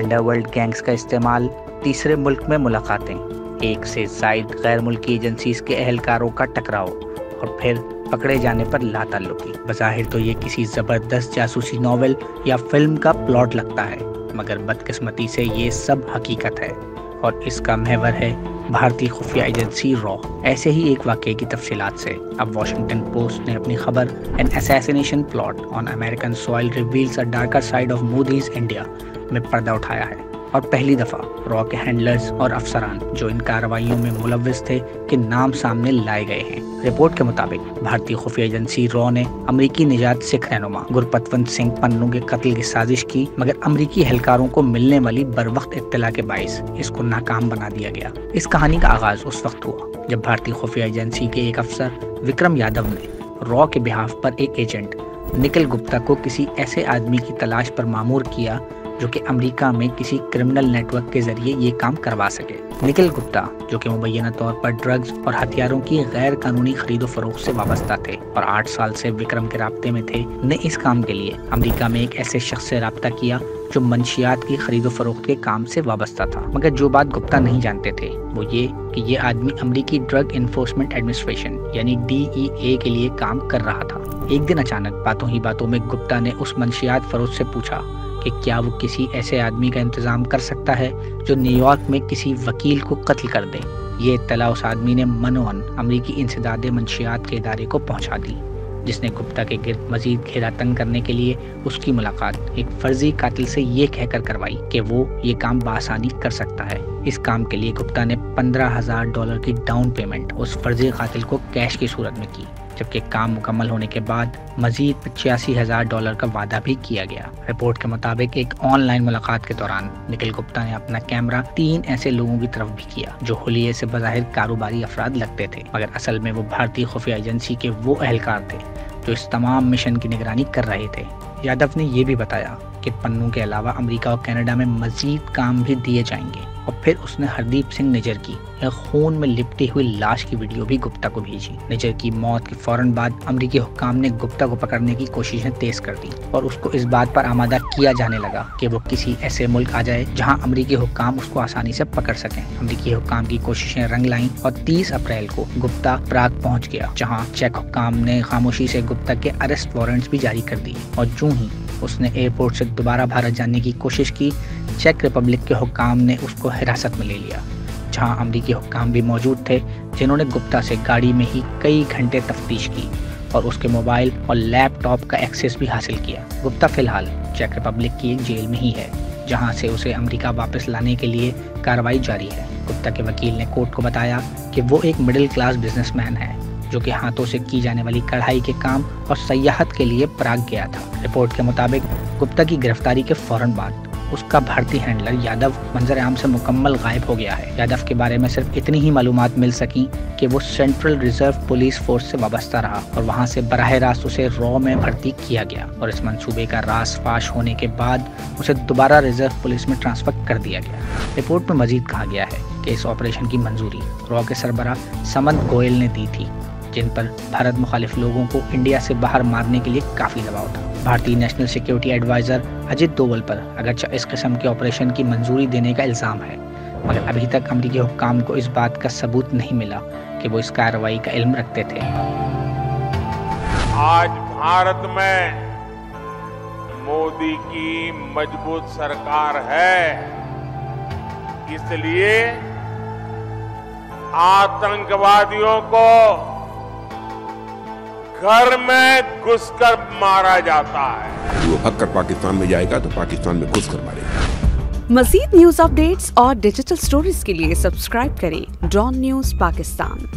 Underworld gangs का इस्तेमाल, तीसरे मुल्क में मुलाकातें, एक से जायद गैर मुल्की एजेंसीज के अहलकारों का टकराव और फिर पकड़े जाने पर लाताल्लुकी। बज़ाहिर तो ये किसी ज़बरदस्त जासूसी नॉवेल या फिल्म का प्लॉट लगता है, मगर बदकिस्मती से ये सब हकीकत है और इसका महवर है भारतीय खुफिया एजेंसी रॉ। ऐसे ही एक वाक़ये की तफसीलात से अब वॉशिंगटन पोस्ट ने अपनी खबर an assassination plot on American soil reveals a darker side of Modi's India में पर्दा उठाया है और पहली दफ़ा रॉ के हैंडलर्स और अफसरान जो इन कार्रवाइयों में मुलव्विस थे के नाम सामने लाए गए हैं। रिपोर्ट के मुताबिक भारतीय खुफिया एजेंसी रॉ ने अमरीकी निजात सिख रहनुमा गुरपतवंत सिंह पन्नू के कत्ल की साजिश की, मगर अमरीकी एहलकारों को मिलने वाली बरवक्त इत्तला के बाइस इसको नाकाम बना दिया गया। इस कहानी का आगाज उस वक्त हुआ जब भारतीय खुफिया एजेंसी के एक अफसर विक्रम यादव ने रॉ के बिहाफ पर एक एजेंट निखिल गुप्ता को किसी ऐसे आदमी की तलाश पर मामूर किया जो कि अमेरिका में किसी क्रिमिनल नेटवर्क के जरिए ये काम करवा सके। निखिल गुप्ता, जो कि मुबैना तौर पर ड्रग्स और हथियारों की गैर कानूनी खरीदो फरोख्त से वाबस्ता थे और 8 साल से विक्रम के राब्ते में थे, ने इस काम के लिए अमेरिका में एक ऐसे शख्स से राब्ता किया जो मंशियात की खरीदो फरोख्त के काम से वाबस्ता था। मगर जो बात गुप्ता नहीं जानते थे वो ये कि ये आदमी अमेरिकी ड्रग इन्फोर्समेंट एडमिनिस्ट्रेशन यानी DEA के लिए काम कर रहा था। एक दिन अचानक बातों ही बातों में गुप्ता ने उस मंशियात फरोख्त से पूछा कि क्या वो किसी ऐसे आदमी का इंतजाम कर सकता है जो न्यूयॉर्क में किसी वकील को कत्ल कर दे। ये इत्तला उस आदमी ने मनोअन अमरीकी इंसदाद मंशियात के इदारे को पहुंचा दी, जिसने गुप्ता के गिर्द मजीद घेरा तंग करने के लिए उसकी मुलाकात एक फर्जी कातिल से ये कहकर करवाई कि वो ये काम बासानी कर सकता है। इस काम के लिए गुप्ता ने $15,000 की डाउन पेमेंट उस फर्जी कातिल को कैश की सूरत में की, जबकि काम मुकम्मल होने के बाद मजीद $85,000 का वादा भी किया गया। रिपोर्ट के मुताबिक एक ऑनलाइन मुलाकात के दौरान निखिल गुप्ता ने अपना कैमरा 3 ऐसे लोगों की तरफ भी किया जो हुलिये से बज़ाहिर कारोबारी अफराद लगते थे, मगर असल में वो भारतीय खुफिया एजेंसी के वो एहलकार थे जो इस तमाम मिशन की निगरानी कर रहे थे। यादव ने यह भी बताया कि पन्नू के अलावा अमेरिका और कनाडा में मजीद काम भी दिए जाएंगे और फिर उसने हरदीप सिंह निज्जर की एक खून में लिपटी हुई लाश की वीडियो भी गुप्ता को भेजी। निज्जर की मौत के फौरन बाद अमेरिकी हुक्काम ने गुप्ता को पकड़ने की कोशिशें तेज कर दी और उसको इस बात पर आमादा किया जाने लगा कि वो किसी ऐसे मुल्क आ जाए जहां अमेरिकी हुक्काम उसको आसानी से पकड़ सकें। अमेरिकी हुक्काम की कोशिशें रंग लाईं और 30 अप्रैल को गुप्ता प्राग पहुंच गया, जहां चेक हुक्काम ने खामोशी से गुप्ता के अरेस्ट वारंट्स भी जारी कर दिए और यूं ही उसने एयरपोर्ट से दोबारा भारत जाने की कोशिश की, चेक रिपब्लिक के हुक्काम ने उसको हिरासत में ले लिया, जहां अमेरिकी हुक्काम भी मौजूद थे जिन्होंने गुप्ता से गाड़ी में ही कई घंटे तफ्तीश की और उसके मोबाइल और लैपटॉप का एक्सेस भी हासिल किया। गुप्ता फिलहाल चेक रिपब्लिक की एक जेल में ही है, जहां से उसे अमेरिका वापस लाने के लिए कार्रवाई जारी है। गुप्ता के वकील ने कोर्ट को बताया कि वो एक मिडिल क्लास बिजनेसमैन है जो कि हाथों से की जाने वाली कढ़ाई के काम और सयाहत के लिए प्राग गया था। रिपोर्ट के मुताबिक गुप्ता की गिरफ्तारी के फौरन बाद उसका भारतीय हैंडलर यादव मंजर आम से मुकम्मल गायब हो गया है। यादव के बारे में सिर्फ इतनी ही मालूमात मिल सकी कि वो सेंट्रल रिजर्व पुलिस फोर्स से वाबस्ता रहा और वहां से बराह रास्त उसे रॉ में भर्ती किया गया और इस मंसूबे का रास फाश होने के बाद उसे दोबारा रिजर्व पुलिस में ट्रांसफर कर दिया गया। रिपोर्ट में मजीद कहा गया है कि इस ऑपरेशन की मंजूरी रॉ के सरबराह समंत गोयल ने दी थी, जिन पर भारत मुखालिफ लोगों को इंडिया से बाहर मारने के लिए काफी दबाव था। भारतीय national security adviser Ajit Doval पर अगरचे इस किस्म के ऑपरेशन की मंजूरी देने का इल्जाम है, मगर अभी तक अमेरिकी हुक्काम को इस बात का सबूत नहीं मिला कि वो इस कार्रवाई का इल्म रखते थे। आज भारत में मोदी की मजबूत सरकार है, इसलिए आतंकवादियों को घर में घुसकर मारा जाता है। वो हक कर पाकिस्तान में जाएगा तो पाकिस्तान में घुसकर मारेगा। मज़ीद न्यूज अपडेट्स और डिजिटल स्टोरीज के लिए सब्सक्राइब करें डॉन न्यूज पाकिस्तान।